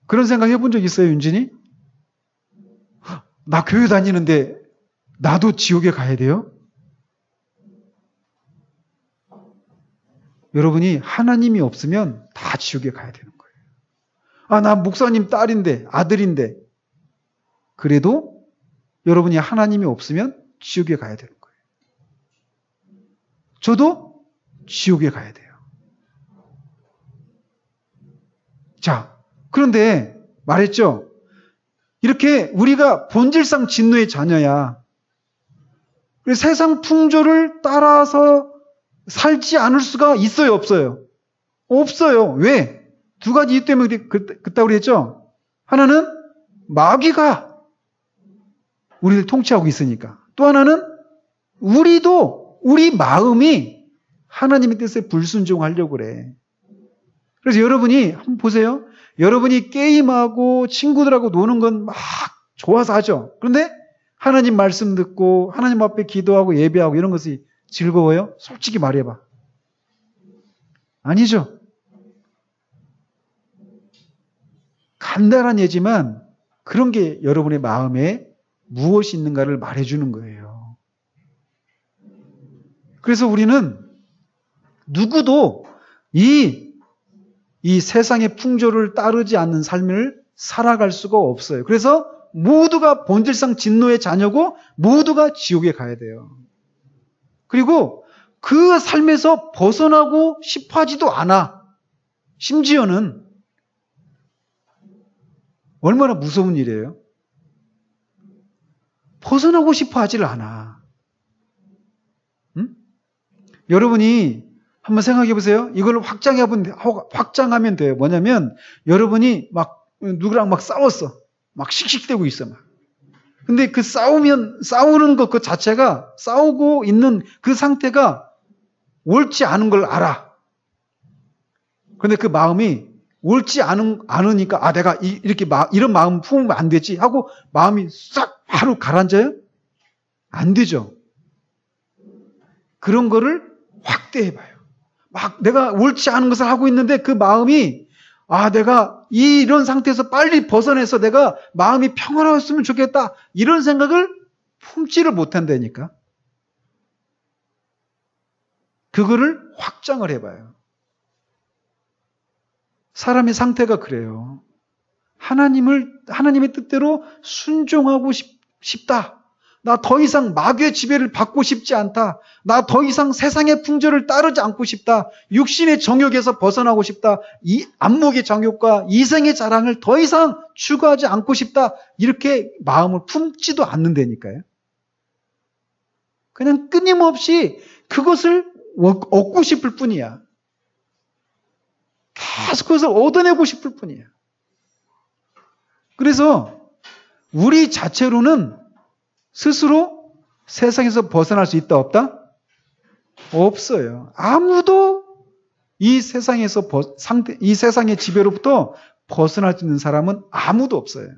Speaker 1: 그런 생각 해본 적 있어요, 윤진이? 나 교회 다니는데 나도 지옥에 가야 돼요? 여러분이 하나님이 없으면 다 지옥에 가야 되는 거예요. 아, 나 목사님 딸인데, 아들인데. 그래도 여러분이 하나님이 없으면 지옥에 가야 되는 거예요. 저도 지옥에 가야 돼요. 자, 그런데 말했죠. 이렇게 우리가 본질상 진노의 자녀야. 세상 풍조를 따라서 살지 않을 수가 있어요, 없어요? 없어요. 왜? 두 가지 이유 때문에 그랬다고 그랬죠? 하나는 마귀가 우리를 통치하고 있으니까. 또 하나는 우리 마음이 하나님의 뜻에 불순종하려고 그래. 그래서 여러분이 한번 보세요. 여러분이 게임하고 친구들하고 노는 건 막 좋아서 하죠. 그런데 하나님 말씀 듣고 하나님 앞에 기도하고 예배하고 이런 것이 즐거워요? 솔직히 말해봐. 아니죠. 간단한 예지만 그런 게 여러분의 마음에 무엇이 있는가를 말해주는 거예요. 그래서 우리는 누구도 이 세상의 풍조를 따르지 않는 삶을 살아갈 수가 없어요. 그래서 모두가 본질상 진노의 자녀고 모두가 지옥에 가야 돼요. 그리고 그 삶에서 벗어나고 싶어 하지도 않아. 심지어는 얼마나 무서운 일이에요. 벗어나고 싶어 하지를 않아. 응? 여러분이 한번 생각해 보세요. 이걸 확장하면 돼요. 뭐냐면 여러분이 막 누구랑 막 싸웠어. 막 씩씩대고 있어. 막. 근데 그 싸우는 것 그 자체가 싸우고 있는 그 상태가 옳지 않은 걸 알아. 그런데 그 마음이 옳지 않으니까 아 내가 이런 마음 품으면 안 되지 하고 마음이 싹 바로 가라앉아요? 안 되죠. 그런 거를 확대해봐요. 막 내가 옳지 않은 것을 하고 있는데 그 마음이 아 내가 이런 상태에서 빨리 벗어나서 내가 마음이 평안했으면 좋겠다 이런 생각을 품지를 못한다니까. 그거를 확장을 해봐요. 사람의 상태가 그래요. 하나님의 뜻대로 순종하고 싶다. 나 더 이상 마귀의 지배를 받고 싶지 않다. 나 더 이상 세상의 풍조를 따르지 않고 싶다. 육신의 정욕에서 벗어나고 싶다. 이 안목의 정욕과 이생의 자랑을 더 이상 추구하지 않고 싶다. 이렇게 마음을 품지도 않는다니까요. 그냥 끊임없이 그것을 얻고 싶을 뿐이야. 계속 그것을 얻어내고 싶을 뿐이야. 그래서 우리 자체로는 스스로 세상에서 벗어날 수 있다 없다? 없어요. 아무도 이 세상에서 이 세상의 지배로부터 벗어날 수 있는 사람은 아무도 없어요.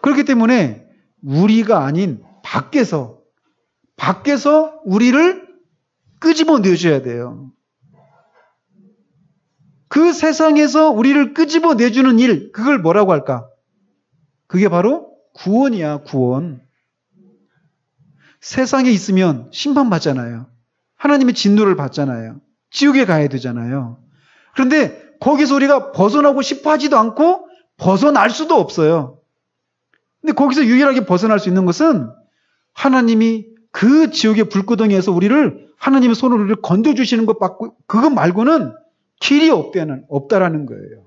Speaker 1: 그렇기 때문에 우리가 아닌 밖에서 우리를 끄집어 내줘야 돼요. 그 세상에서 우리를 끄집어 내주는 일, 그걸 뭐라고 할까? 그게 바로 구원이야, 구원. 세상에 있으면 심판받잖아요. 하나님의 진노를 받잖아요. 지옥에 가야 되잖아요. 그런데 거기서 우리가 벗어나고 싶어 하지도 않고 벗어날 수도 없어요. 근데 거기서 유일하게 벗어날 수 있는 것은 하나님이 그 지옥의 불구덩이에서 하나님의 손으로 우리를 건져주시는 것 그것 말고는 길이 없다라는 거예요.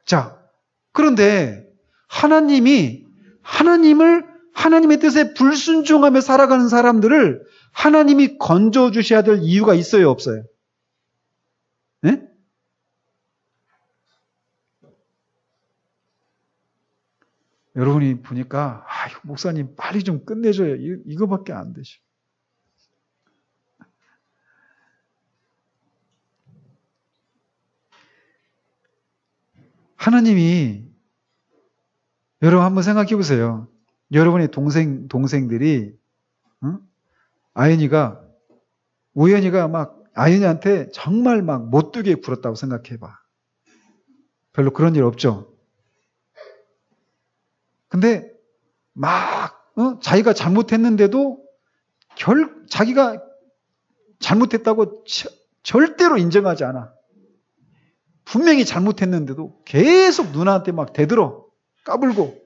Speaker 1: 자, 그런데 하나님의 뜻에 불순종하며 살아가는 사람들을 하나님이 건져주셔야 될 이유가 있어요, 없어요? 네? 여러분이 보니까 목사님 빨리 좀 끝내줘요. 이거밖에 안 되죠. 하나님이, 여러분 한번 생각해 보세요. 여러분의 동생들이, 아연이가, 우연이가 막 아연이한테 정말 막 못되게 굴었다고 생각해 봐. 별로 그런 일 없죠? 근데 막, 자기가 잘못했는데도 자기가 잘못했다고 절대로 인정하지 않아. 분명히 잘못했는데도 계속 누나한테 막 대들어. 까불고.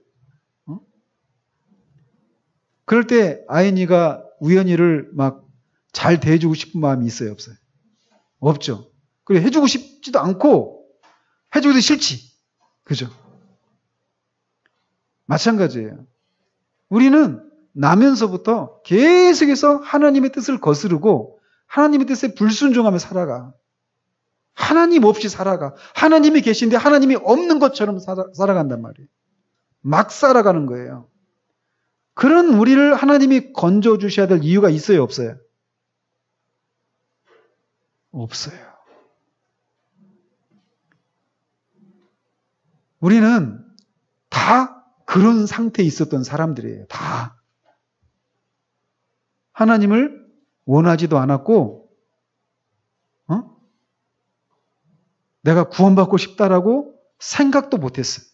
Speaker 1: 그럴 때 아연이가 우연이를 막 잘 대해주고 싶은 마음이 있어요, 없어요? 없죠. 그래, 해주고 싶지도 않고 해주기도 싫지. 그죠? 마찬가지예요. 우리는 나면서부터 계속해서 하나님의 뜻을 거스르고 하나님의 뜻에 불순종하며 살아가. 하나님 없이 살아가. 하나님이 계신데 하나님이 없는 것처럼 살아간단 말이에요. 막 살아가는 거예요. 그런 우리를 하나님이 건져주셔야 될 이유가 있어요, 없어요? 없어요. 우리는 다 그런 상태에 있었던 사람들이에요. 다. 하나님을 원하지도 않았고, 내가 구원받고 싶다라고 생각도 못했어요.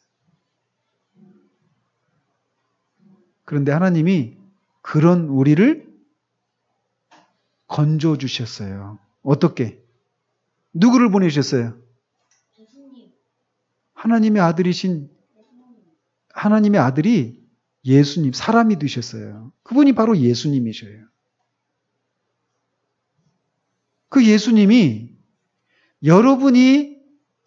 Speaker 1: 그런데 하나님이 그런 우리를 건져주셨어요. 어떻게? 누구를 보내주셨어요? 하나님의 아들이신, 하나님의 아들이 예수님, 사람이 되셨어요. 그분이 바로 예수님이셔요. 그 예수님이, 여러분이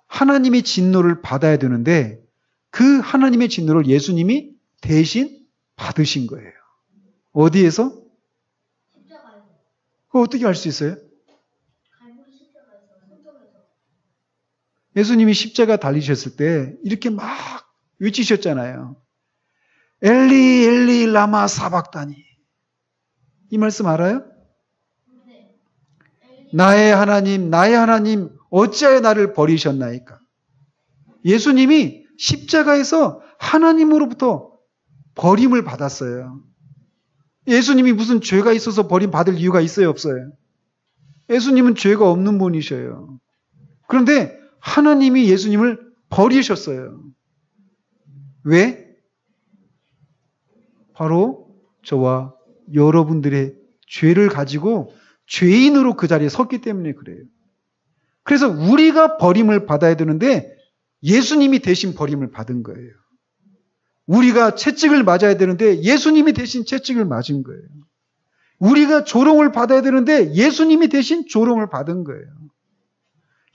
Speaker 1: 하나님의 진노를 받아야 되는데 그 하나님의 진노를 예수님이 대신 받으신 거예요. 어디에서?
Speaker 2: 십자가에서.
Speaker 1: 그거 어떻게 알 수 있어요?
Speaker 2: 갈보리 십자가에서, 손톱에서.
Speaker 1: 예수님이 십자가 달리셨을 때 이렇게 막 외치셨잖아요. 엘리 엘리 라마 사박다니. 이 말씀 알아요?
Speaker 2: 네.
Speaker 1: 나의 하나님 어찌하여 나를 버리셨나이까. 예수님이 십자가에서 하나님으로부터 버림을 받았어요. 예수님이 무슨 죄가 있어서 버림받을 이유가 있어요, 없어요? 예수님은 죄가 없는 분이셔요. 그런데 하나님이 예수님을 버리셨어요. 왜? 바로 저와 여러분들의 죄를 가지고 죄인으로 그 자리에 섰기 때문에 그래요. 그래서 우리가 버림을 받아야 되는데 예수님이 대신 버림을 받은 거예요. 우리가 채찍을 맞아야 되는데 예수님이 대신 채찍을 맞은 거예요. 우리가 조롱을 받아야 되는데 예수님이 대신 조롱을 받은 거예요.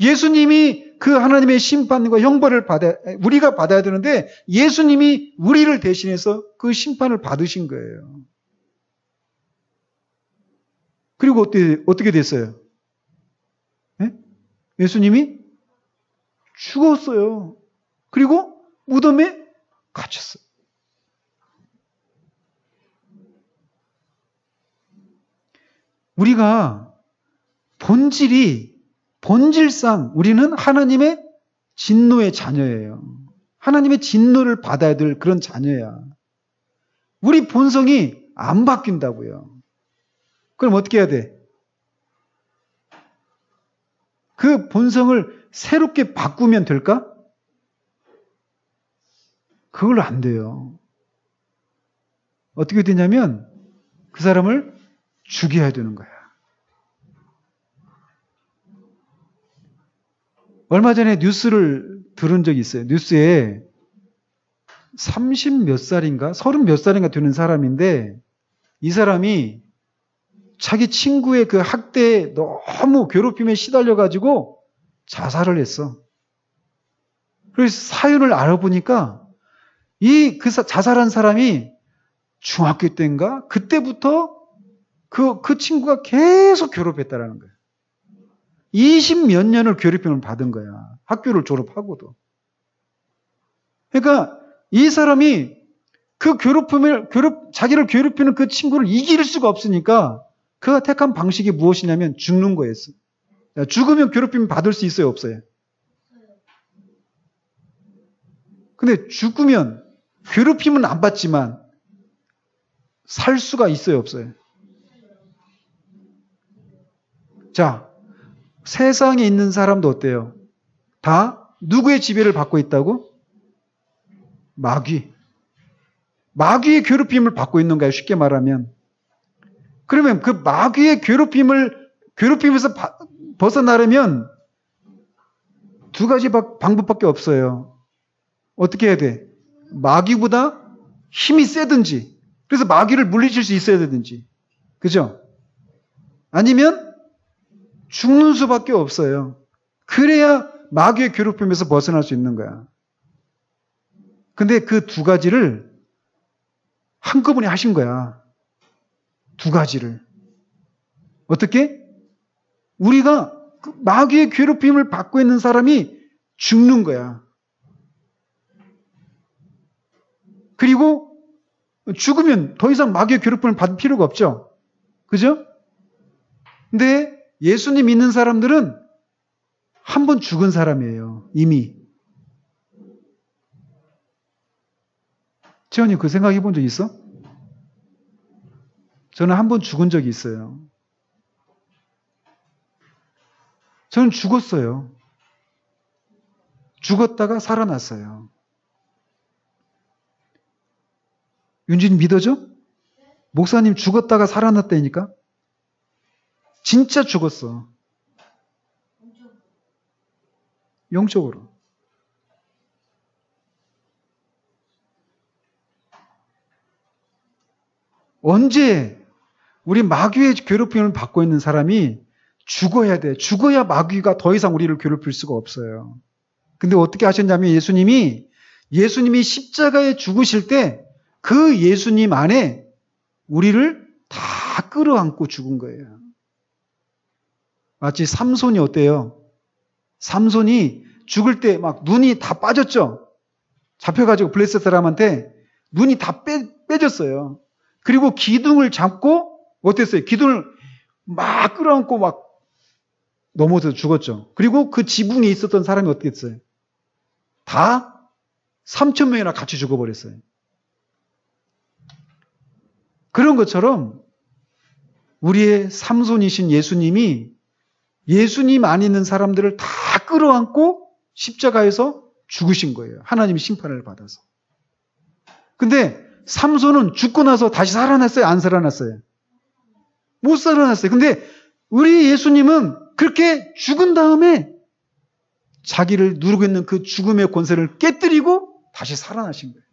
Speaker 1: 예수님이 그 하나님의 심판과 형벌을 우리가 받아야 되는데 예수님이 우리를 대신해서 그 심판을 받으신 거예요. 그리고 어떻게 됐어요? 네? 예수님이 죽었어요. 그리고 무덤에 갇혔어요. 우리가 본질상 우리는 하나님의 진노의 자녀예요. 하나님의 진노를 받아야 될 그런 자녀야. 우리 본성이 안 바뀐다고요. 그럼 어떻게 해야 돼? 그 본성을 새롭게 바꾸면 될까? 그걸로 안 돼요. 어떻게 되냐면 그 사람을 죽여야 되는 거야. 얼마 전에 뉴스를 들은 적이 있어요. 뉴스에 30 몇 살인가 30 몇 살인가 되는 사람인데 이 사람이 자기 친구의 그 학대에 너무 괴롭힘에 시달려가지고 자살을 했어. 그래서 사연을 알아보니까 그 자살한 사람이 중학교 때인가? 그때부터 그 친구가 계속 괴롭혔다라는 거예요. 20 몇 년을 괴롭힘을 받은 거야. 학교를 졸업하고도. 그러니까 이 사람이 그 자기를 괴롭히는 그 친구를 이길 수가 없으니까 그가 택한 방식이 무엇이냐면 죽는 거였어. 죽으면 괴롭힘 받을 수 있어요, 없어요? 근데 죽으면 괴롭힘은 안 받지만 살 수가 있어요, 없어요? 자, 세상에 있는 사람도 어때요? 다 누구의 지배를 받고 있다고? 마귀. 마귀의 괴롭힘을 받고 있는가요? 쉽게 말하면. 그러면 그 마귀의 괴롭힘에서 벗어나려면 두 가지 방법밖에 없어요. 어떻게 해야 돼? 마귀보다 힘이 세든지, 그래서 마귀를 물리칠 수 있어야 되든지, 그죠? 아니면 죽는 수밖에 없어요. 그래야 마귀의 괴롭힘에서 벗어날 수 있는 거야. 근데 그 두 가지를 한꺼번에 하신 거야. 두 가지를. 어떻게? 우리가 그 마귀의 괴롭힘을 받고 있는 사람이 죽는 거야. 그리고 죽으면 더 이상 마귀의 괴롭힘을 받을 필요가 없죠. 그죠? 근데 예수님 믿는 사람들은 한 번 죽은 사람이에요. 이미. 재현이 그 생각해 본 적 있어? 저는 한 번 죽은 적이 있어요. 저는 죽었어요. 죽었다가 살아났어요. 윤진이 믿어져? 목사님 죽었다가 살아났다니까? 진짜 죽었어. 영적으로. 언제 우리 마귀의 괴롭힘을 받고 있는 사람이 죽어야 돼. 죽어야 마귀가 더 이상 우리를 괴롭힐 수가 없어요. 근데 어떻게 하셨냐면 예수님이 십자가에 죽으실 때 그 예수님 안에 우리를 다 끌어안고 죽은 거예요. 마치 삼손이 어때요? 삼손이 죽을 때 막 눈이 다 빠졌죠? 잡혀가지고 블레셋 사람한테 눈이 다 빼졌어요. 그리고 기둥을 잡고 어땠어요? 기둥을 막 끌어안고 막 넘어져서 죽었죠. 그리고 그 지붕에 있었던 사람이 어떻게 했어요? 다 3,000명이나 같이 죽어버렸어요. 그런 것처럼 우리의 삼손이신 예수님이 예수님 안 있는 사람들을 다 끌어안고 십자가에서 죽으신 거예요. 하나님이 심판을 받아서. 근데 삼손은 죽고 나서 다시 살아났어요? 안 살아났어요? 못 살아났어요. 근데 우리 예수님은 그렇게 죽은 다음에 자기를 누르고 있는 그 죽음의 권세를 깨뜨리고 다시 살아나신 거예요.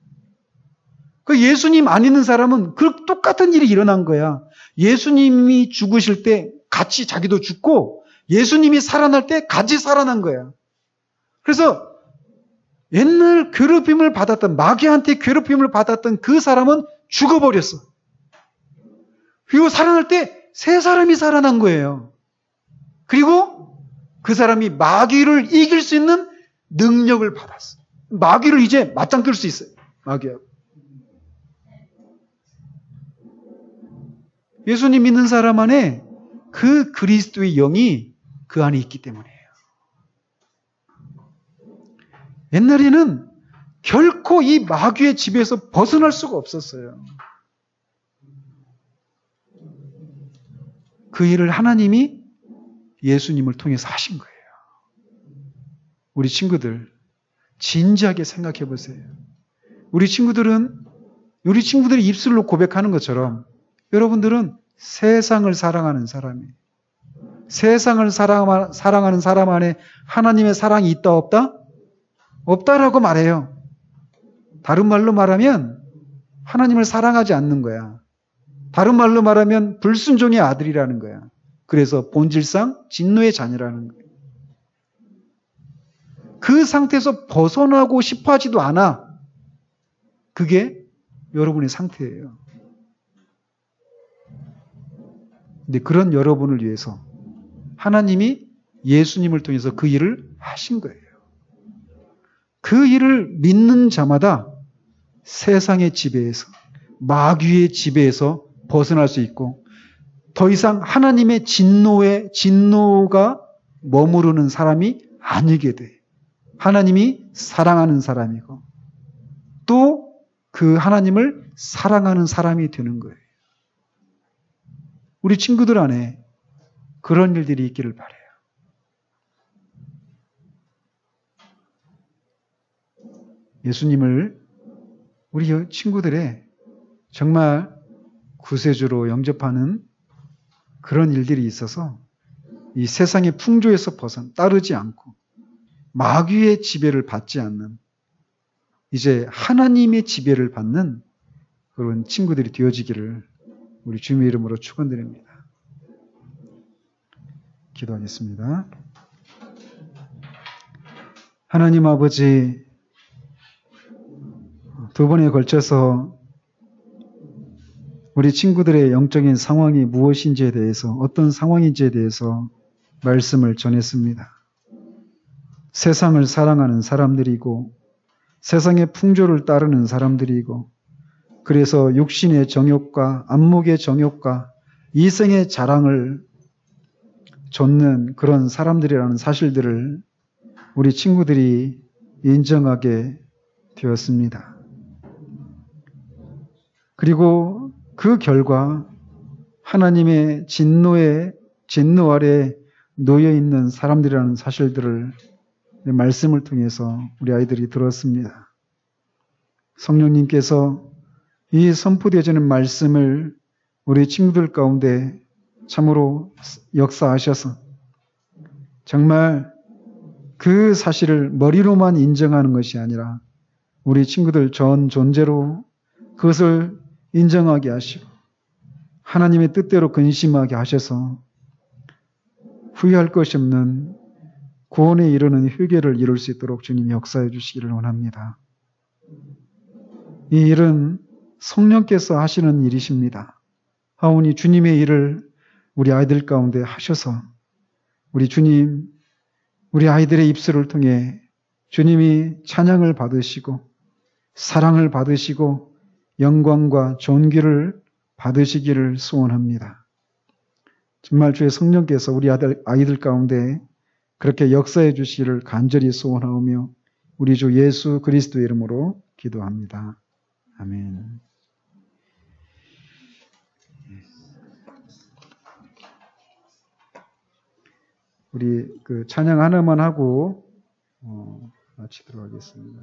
Speaker 1: 그 예수님 안 있는 사람은 그 똑같은 일이 일어난 거야. 예수님이 죽으실 때 같이 자기도 죽고 예수님이 살아날 때 같이 살아난 거야. 그래서 옛날 괴롭힘을 받았던, 마귀한테 괴롭힘을 받았던 그 사람은 죽어버렸어. 그리고 살아날 때 새 사람이 살아난 거예요. 그리고 그 사람이 마귀를 이길 수 있는 능력을 받았어. 마귀를 이제 맞짱 뜰 수 있어요. 마귀하고. 예수님 믿는 사람 안에 그 그리스도의 영이 그 안에 있기 때문이에요. 옛날에는 결코 이 마귀의 지배에서 벗어날 수가 없었어요. 그 일을 하나님이 예수님을 통해서 하신 거예요. 우리 친구들 진지하게 생각해 보세요. 우리 친구들이 입술로 고백하는 것처럼 여러분들은 세상을 사랑하는 사람이에요. 세상을 사랑하는 사람 안에 하나님의 사랑이 있다 없다? 없다라고 말해요. 다른 말로 말하면 하나님을 사랑하지 않는 거야. 다른 말로 말하면 불순종의 아들이라는 거야. 그래서 본질상 진노의 자녀라는 거예요. 그 상태에서 벗어나고 싶어 하지도 않아. 그게 여러분의 상태예요. 근데 그런 여러분을 위해서 하나님이 예수님을 통해서 그 일을 하신 거예요. 그 일을 믿는 자마다 세상의 지배에서, 마귀의 지배에서 벗어날 수 있고 더 이상 하나님의 진노가 머무르는 사람이 아니게 돼. 하나님이 사랑하는 사람이고 또 그 하나님을 사랑하는 사람이 되는 거예요. 우리 친구들 안에 그런 일들이 있기를 바라요. 예수님을 우리 친구들의 정말 구세주로 영접하는 그런 일들이 있어서 이 세상의 풍조에서 따르지 않고 마귀의 지배를 받지 않는 이제 하나님의 지배를 받는 그런 친구들이 되어지기를 우리 주님의 이름으로 축원드립니다. 기도하겠습니다. 하나님 아버지, 두 번에 걸쳐서 우리 친구들의 영적인 상황이 무엇인지에 대해서, 어떤 상황인지에 대해서 말씀을 전했습니다. 세상을 사랑하는 사람들이고 세상의 풍조를 따르는 사람들이고 그래서 육신의 정욕과 안목의 정욕과 이생의 자랑을 좇는 그런 사람들이라는 사실들을 우리 친구들이 인정하게 되었습니다. 그리고 그 결과 하나님의 진노 아래 놓여 있는 사람들이라는 사실들을 말씀을 통해서 우리 아이들이 들었습니다. 성령님께서 이 선포되어지는 말씀을 우리 친구들 가운데 참으로 역사하셔서 정말 그 사실을 머리로만 인정하는 것이 아니라 우리 친구들 전 존재로 그것을 인정하게 하시고 하나님의 뜻대로 근심하게 하셔서 후회할 것이 없는 구원에 이르는 회개를 이룰 수 있도록 주님 역사해 주시기를 원합니다. 이 일은 성령께서 하시는 일이십니다. 하오니 주님의 일을 우리 아이들 가운데 하셔서 우리 주님, 우리 아이들의 입술을 통해 주님이 찬양을 받으시고 사랑을 받으시고 영광과 존귀를 받으시기를 소원합니다. 정말 주의 성령께서 우리 아이들 가운데 그렇게 역사해 주시기를 간절히 소원하오며 우리 주 예수 그리스도의 이름으로 기도합니다. 아멘. 우리 찬양 하나만 하고 마치도록 하겠습니다.